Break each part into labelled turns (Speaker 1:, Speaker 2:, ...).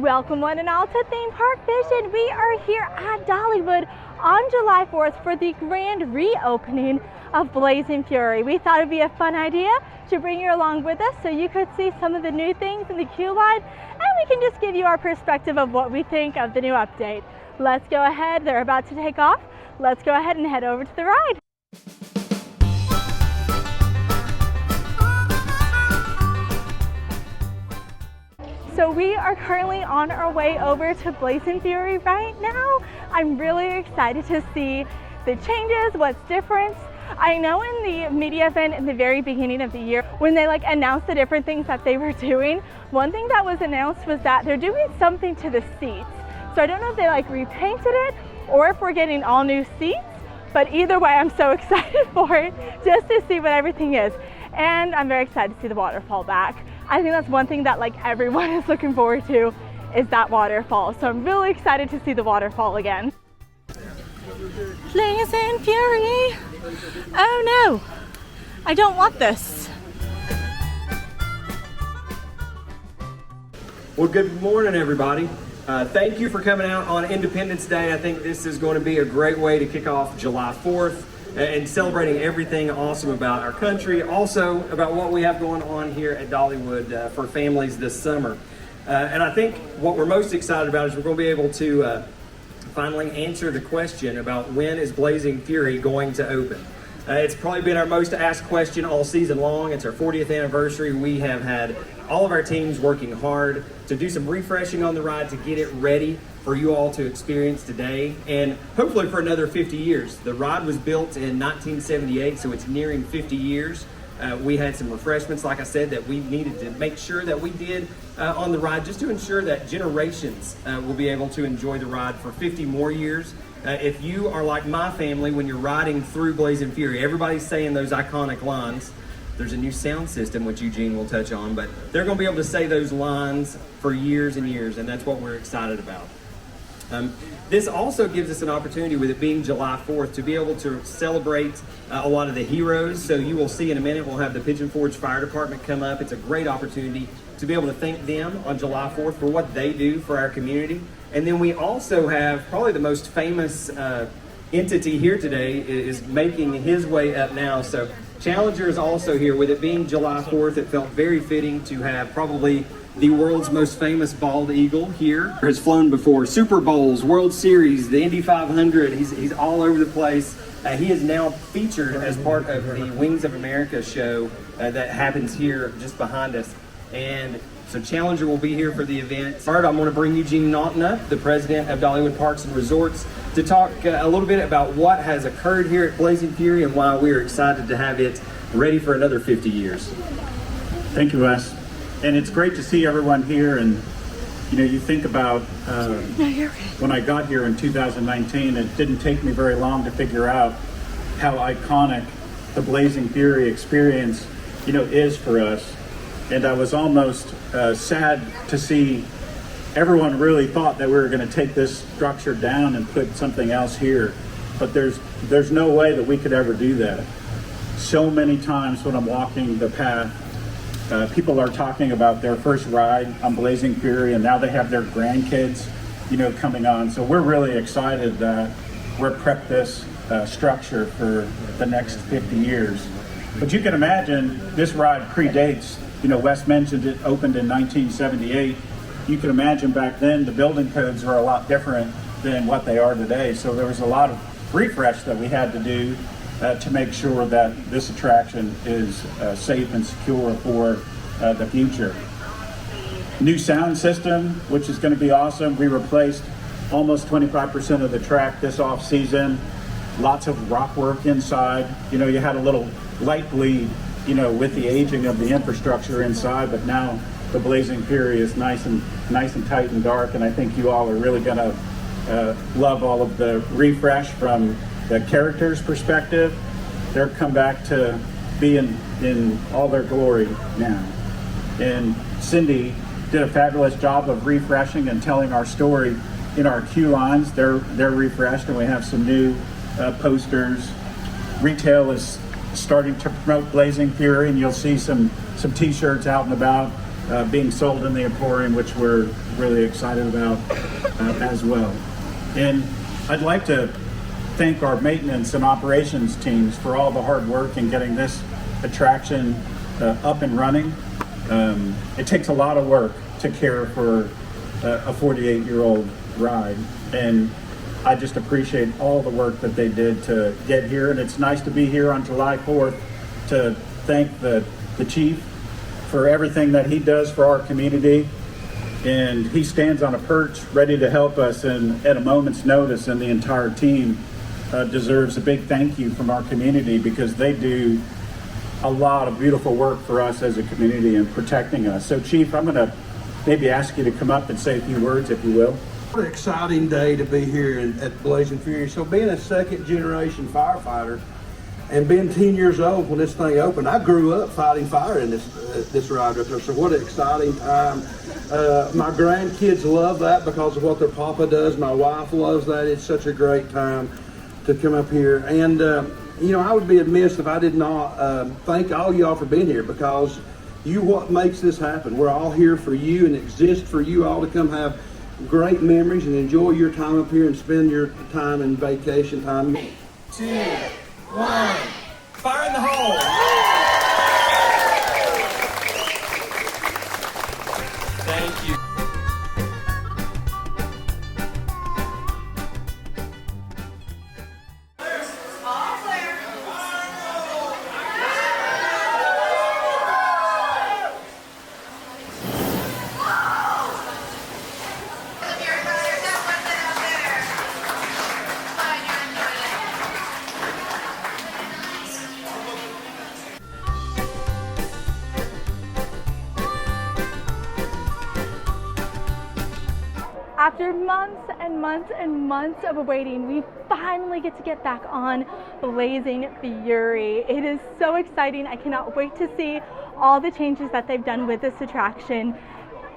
Speaker 1: Welcome one and all to Theme Park Vision. We are here at Dollywood on July 4th for the grand reopening of Blazing Fury. We thought it'd be a fun idea to bring you along with us so you could see some of the new things in the queue line, and we can just give you our perspective of what we think of the new update. Let's go ahead. They're about to take off. Let's go ahead and head over to the ride. So we are currently on our way over to Blazing Fury right now. I'm really excited to see the changes, what's different. I know in the media event in the very beginning of the year, when they announced the different things that they were doing, one thing that was announced was that they're doing something to the seats. So I don't know if they repainted it or if we're getting all new seats, but either way, I'm so excited for it just to see what everything is. And I'm very excited to see the waterfall back. I think that's one thing that everyone is looking forward to, is that waterfall. So I'm really excited to see the waterfall again. Blazing Fury! Oh no! I don't want this.
Speaker 2: Well, good morning, everybody. Thank you for coming out on Independence Day. I think this is going to be a great way to kick off July 4th and celebrating everything awesome about our country, also about what we have going on here at Dollywood for families this summer. And I think what we're most excited about is we're going to be able to finally answer the question about when is Blazing Fury going to open. It's probably been our most asked question all season long. It's our 40th anniversary. We have had all of our teams working hard to do some refreshing on the ride to get it ready for you all to experience today and hopefully for another 50 years. The ride was built in 1978, so it's nearing 50 years. We had some refreshments, like I said, that we needed to make sure that we did on the ride just to ensure that generations will be able to enjoy the ride for 50 more years. If you are like my family, when you're riding through Blazing Fury, everybody's saying those iconic lines. There's a new sound system, which Eugene will touch on, but they're going to be able to say those lines for years and years, and that's what we're excited about. This also gives us an opportunity, with it being July 4th, to be able to celebrate a lot of the heroes. So you will see in a minute, we'll have the Pigeon Forge Fire Department come up. It's a great opportunity to be able to thank them on July 4th for what they do for our community. And then we also have probably the most famous entity here today is making his way up now. So Challenger is also here. With it being July 4th, it felt very fitting to have probably the world's most famous bald eagle here. Has flown before Super Bowls, World Series, the Indy 500. He's all over the place. He is now featured as part of the Wings of America show that happens here just behind us. And so Challenger will be here for the event. Third, I'm going to bring Eugene Naughton up, the president of Dollywood Parks and Resorts, to talk a little bit about what has occurred here at Blazing Fury and why we are excited to have it ready for another 50 years.
Speaker 3: Thank you, Wes. And it's great to see everyone here. And you think about when I got here in 2019, it didn't take me very long to figure out how iconic the Blazing Fury experience is for us. And I was almost sad to see everyone really thought that we were going to take this structure down and put something else here. But there's no way that we could ever do that. So many times when I'm walking the path, people are talking about their first ride on Blazing Fury, and now they have their grandkids, coming on. So we're really excited that we're prepped this structure for the next 50 years. But you can imagine this ride predates. Wes mentioned it opened in 1978. You can imagine back then the building codes were a lot different than what they are today. So there was a lot of refresh that we had to do to make sure that this attraction is safe and secure for the future. New sound system, which is going to be awesome. We replaced almost 25% of the track this off season. Lots of rock work inside. You had a little light bleed with the aging of the infrastructure inside, but now the Blazing Fury is nice and tight and dark, and I think you all are really going to love all of the refresh from the characters' perspective. They're come back to be in all their glory now. And Cindy did a fabulous job of refreshing and telling our story in our queue lines. They're refreshed, and we have some new posters. Retail is starting to promote Blazing Fury, and you'll see some t-shirts out and about being sold in the Emporium, which we're really excited about as well. And I'd like to thank our maintenance and operations teams for all the hard work in getting this attraction up and running. It takes a lot of work to care for a 48-year-old ride, and I just appreciate all the work that they did to get here. And it's nice to be here on July 4th to thank the chief for everything that he does for our community. And he stands on a perch ready to help us and at a moment's notice, and the entire team deserves a big thank you from our community, because they do a lot of beautiful work for us as a community and protecting us. So Chief, I'm gonna maybe ask you to come up and say a few words, if you will.
Speaker 4: What an exciting day to be here at Blazing Fury. So being a second generation firefighter and being 10 years old when this thing opened, I grew up fighting fire in this ride right there. So what an exciting time. My grandkids love that because of what their papa does. My wife loves that. It's such a great time to come up here. And you know, I would be amiss if I did not thank all y'all for being here, because you what makes this happen. We're all here for you and exist for you all to come have great memories and enjoy your time up here and spend your time in vacation time.
Speaker 2: 3, 2, 1, fire in the hole! Thank you.
Speaker 1: After months and months and months of waiting, we finally get to get back on Blazing Fury. It is so exciting. I cannot wait to see all the changes that they've done with this attraction.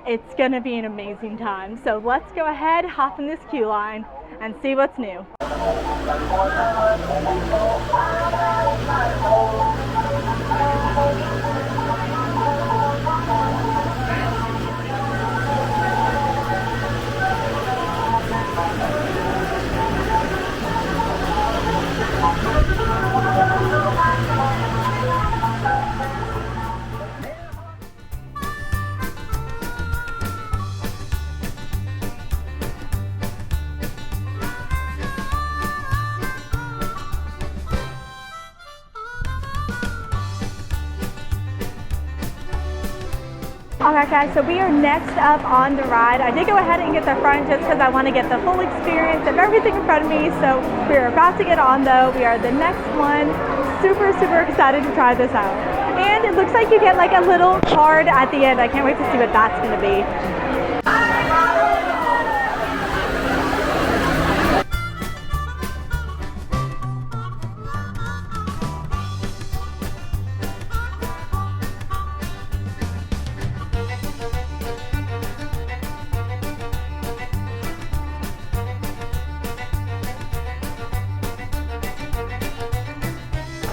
Speaker 1: It's gonna be an amazing time. So let's go ahead, hop in this queue line and see what's new. Alright guys, so we are next up on the ride. I did go ahead and get the front just because I want to get the full experience of everything in front of me. So we are about to get on though. We are the next one. Super, super excited to try this out. And it looks like you get like a little card at the end. I can't wait to see what that's going to be.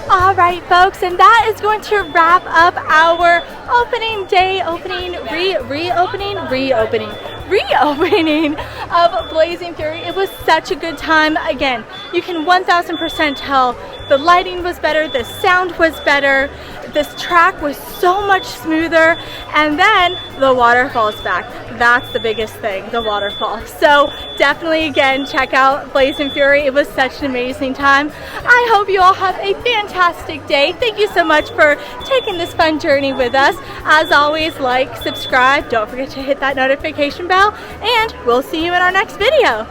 Speaker 1: Alright folks, and that is going to wrap up our opening day, reopening of Blazing Fury. It was such a good time. Again, you can 1000% tell the lighting was better, the sound was better, this track was so much smoother, and then the waterfall's back. That's the biggest thing, the waterfall. So definitely, again, check out Blazing Fury. It was such an amazing time. I hope you all have a fantastic day. Thank you so much for taking this fun journey with us. As always, like, subscribe, don't forget to hit that notification bell, and we'll see you in our next video.